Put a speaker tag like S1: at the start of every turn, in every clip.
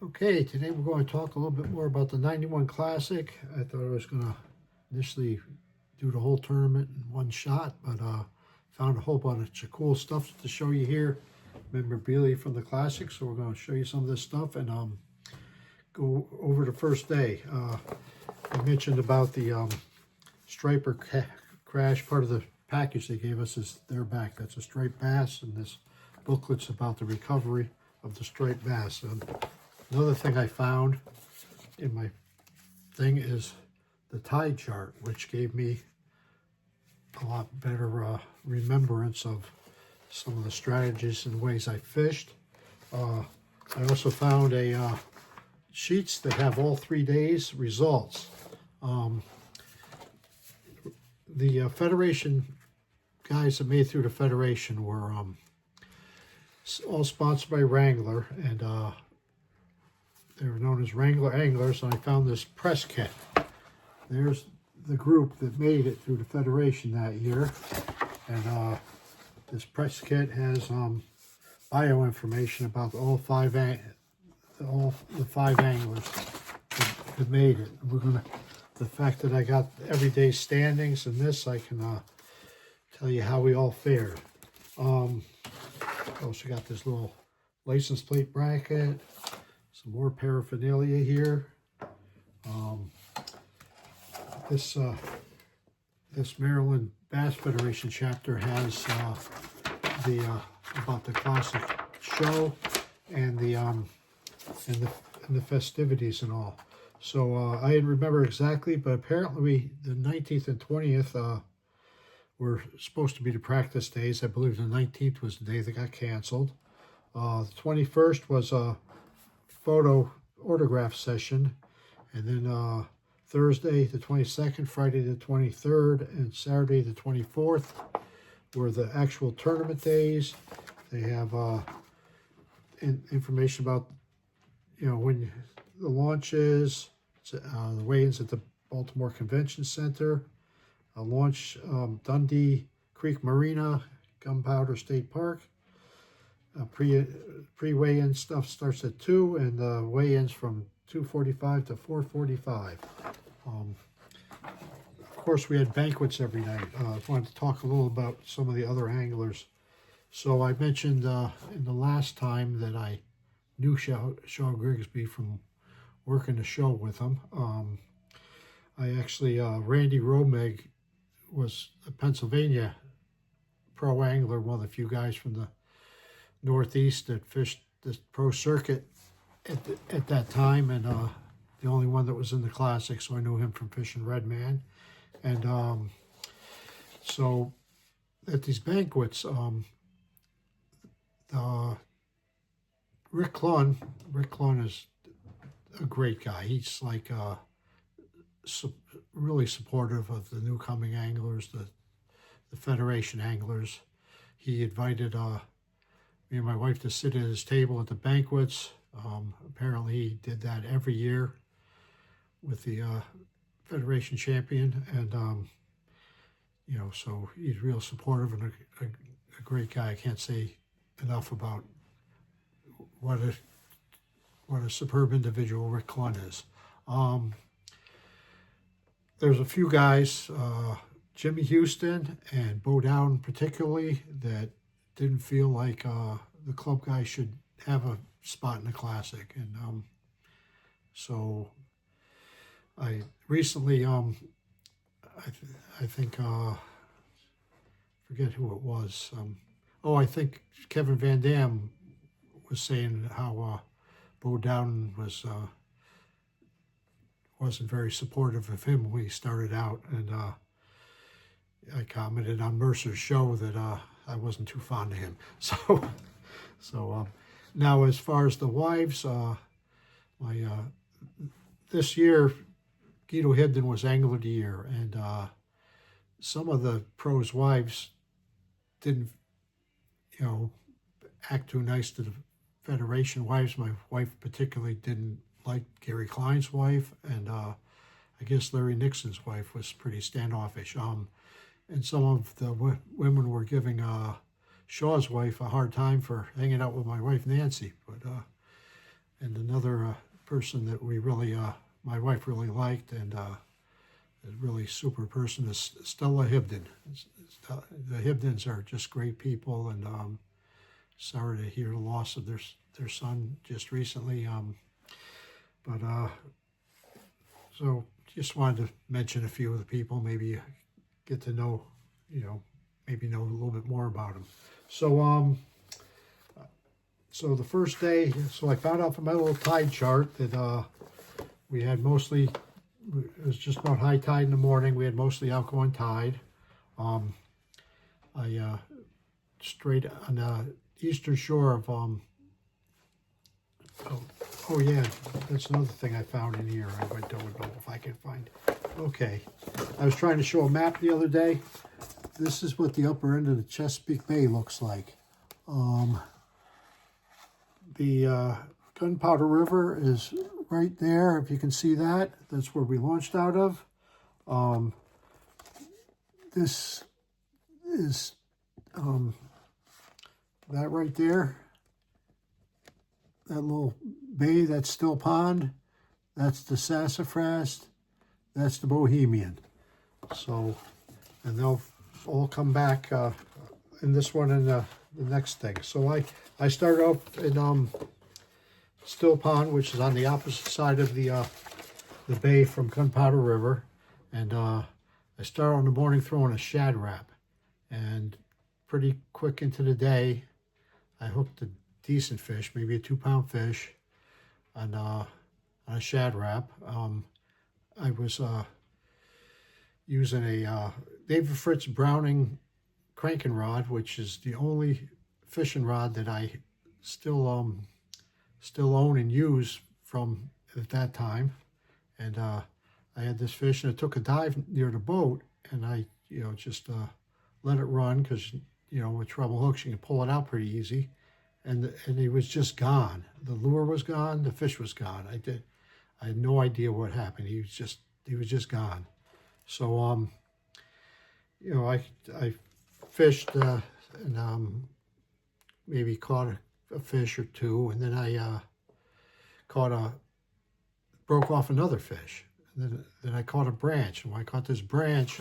S1: Okay, today we're going to talk a little bit more about the 91 Classic. I thought I was going to initially do the whole tournament in one shot, but found a whole bunch of cool stuff to show you here. Memorabilia from the Classic, so we're going to show you some of this stuff and go over the first day. I mentioned about the striper crash. Part of the package they gave us is their back. That's a striped bass, and this booklet's about the recovery of the striped bass. Another thing I found in my thing is the tide chart, which gave me a lot better remembrance of some of the strategies and ways I fished. I also found a sheets that have all 3 days results. The Federation guys that made through the Federation were all sponsored by Wrangler, and they were known as Wrangler Anglers, and I found this press kit. There's the group that made it through the Federation that year, and this press kit has bio information about all the five anglers that made it. The fact that I got everyday standings in this, I can tell you how we all fared. Also got this little license plate bracket, some more paraphernalia here. This Maryland Bass Federation chapter has about the classic show and the festivities and all. So I didn't remember exactly, but apparently the 19th and 20th were supposed to be the practice days. I believe the 19th was the day that got canceled. The 21st was a photo autograph session, and then Thursday the 22nd, Friday the 23rd, and Saturday the 24th were the actual tournament days. They have information about, when the launch is, the weigh-ins at the Baltimore Convention Center, a launch Dundee Creek Marina, Gunpowder State Park. Pre-weigh-in stuff starts at 2, and the weigh-ins from 2:45 to 4:45. Of course, we had banquets every night. I wanted to talk a little about some of the other anglers. So I mentioned in the last time that I knew Shaw Grigsby from working the show with him. I actually, Randy Romeg was a Pennsylvania pro angler, one of the few guys from the Northeast that fished the pro circuit at that time, and the only one that was in the Classic, so I knew him from fishing Red Man. And so at these banquets, Rick Clunn is a great guy. He's like really supportive of the new coming anglers, the Federation anglers. He invited me and my wife to sit at his table at the banquets. Apparently he did that every year with the Federation champion, and so he's real supportive and a great guy. I can't say enough about what a superb individual Rick Clunn is. There's a few guys, Jimmy Houston and Bo Dowden particularly, that didn't feel like the club guy should have a spot in the Classic. And so I recently, I think, forget who it was. I think Kevin Van Dam was saying how Bo Dowden wasn't very supportive of him when he started out, and I commented on Mercer's show that I wasn't too fond of him. So now as far as the wives, this year Guido Hibden was Angler of the Year, and some of the pros' wives didn't, act too nice to the Federation wives. My wife particularly didn't like Gary Klein's wife, and I guess Larry Nixon's wife was pretty standoffish. And some of the women were giving Shaw's wife a hard time for hanging out with my wife Nancy. But and another person that we really, my wife really liked, and a really super person is Stella Hibden. The Hibdens are just great people, and sorry to hear the loss of their son just recently. So just wanted to mention a few of the people, maybe get to know, maybe know a little bit more about them. So the first day, so I found out from my little tide chart that we had mostly, it was just about high tide in the morning. We had mostly outgoing tide. I straight on the eastern shore of, oh yeah, that's another thing I found in here. I don't know if I can find. Okay, I was trying to show a map the other day. This is what the upper end of the Chesapeake Bay looks like. The Gunpowder River is right there, if you can see that. That's where we launched out of. This is that right there. That little bay, that's Still Pond. That's the Sassafras. That's the Bohemian. So, and they'll all come back in this one and the next thing. So I started off in Still Pond, which is on the opposite side of the bay from Gunpowder River, and I started on the morning throwing a shad rap, and pretty quick into the day, I hooked a decent fish, maybe a 2-pound fish, on a shad rap. I was using a David Fritz Browning cranking rod, which is the only fishing rod that I still own and use from at that time. And I had this fish, and it took a dive near the boat, and I just let it run, because with treble hooks you can pull it out pretty easy, and he was just gone. The lure was gone, the fish was gone. I had no idea what happened. He was just gone. So I fished and maybe caught a fish or two, and then I broke off another fish. And then I caught a branch, and when I caught this branch,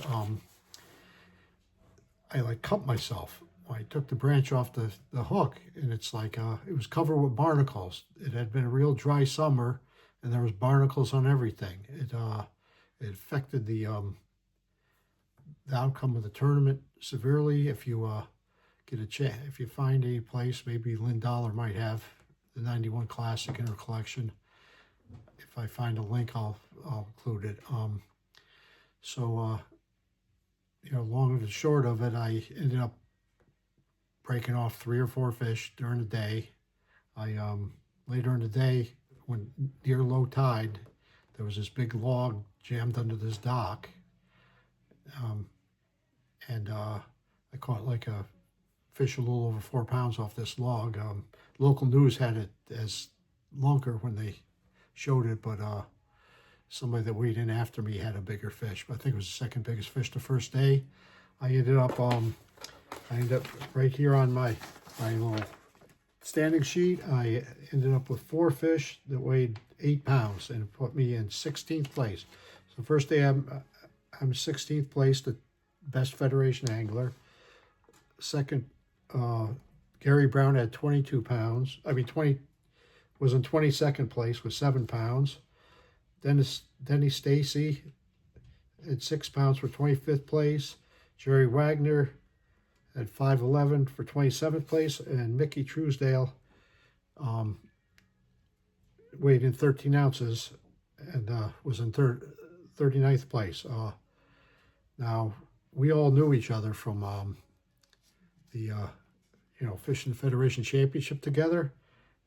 S1: I cut myself. I took the branch off the hook, and it's like it was covered with barnacles. It had been a real dry summer, and there was barnacles on everything. It affected the outcome of the tournament severely. If you get a chance, if you find a place, maybe Lynn Dollar might have the 91 Classic in her collection. If I find a link, I'll include it. Long and short of it, I ended up breaking off 3 or 4 fish during the day. Later in the day, when near low tide, there was this big log jammed under this dock, and I caught like a fish a little over 4 pounds off this log. Local news had it as lunker when they showed it, but somebody that weighed in after me had a bigger fish. But I think it was the second biggest fish the first day. I ended up right here on my little standing sheet. I ended up with 4 fish that weighed 8 pounds, and it put me in 16th place. So first day I'm 16th place, the best Federation angler. Second, Gary Brown had 22 pounds. Was in 22nd place with 7 pounds. Denny Stacy at 6 pounds for 25th place. Jerry Wagner at 5'11" for 27th place, and Mickey Truesdale weighed in 13 ounces and was in 39th place. Now, we all knew each other from the Fishing Federation Championship together,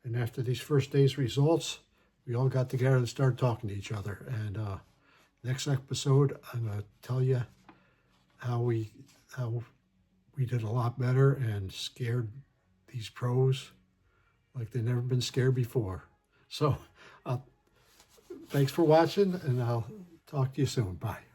S1: and after these first day's results, we all got together and started talking to each other. And next episode, I'm going to tell you how we did a lot better and scared these pros like they've never been scared before. So thanks for watching, and I'll talk to you soon. Bye.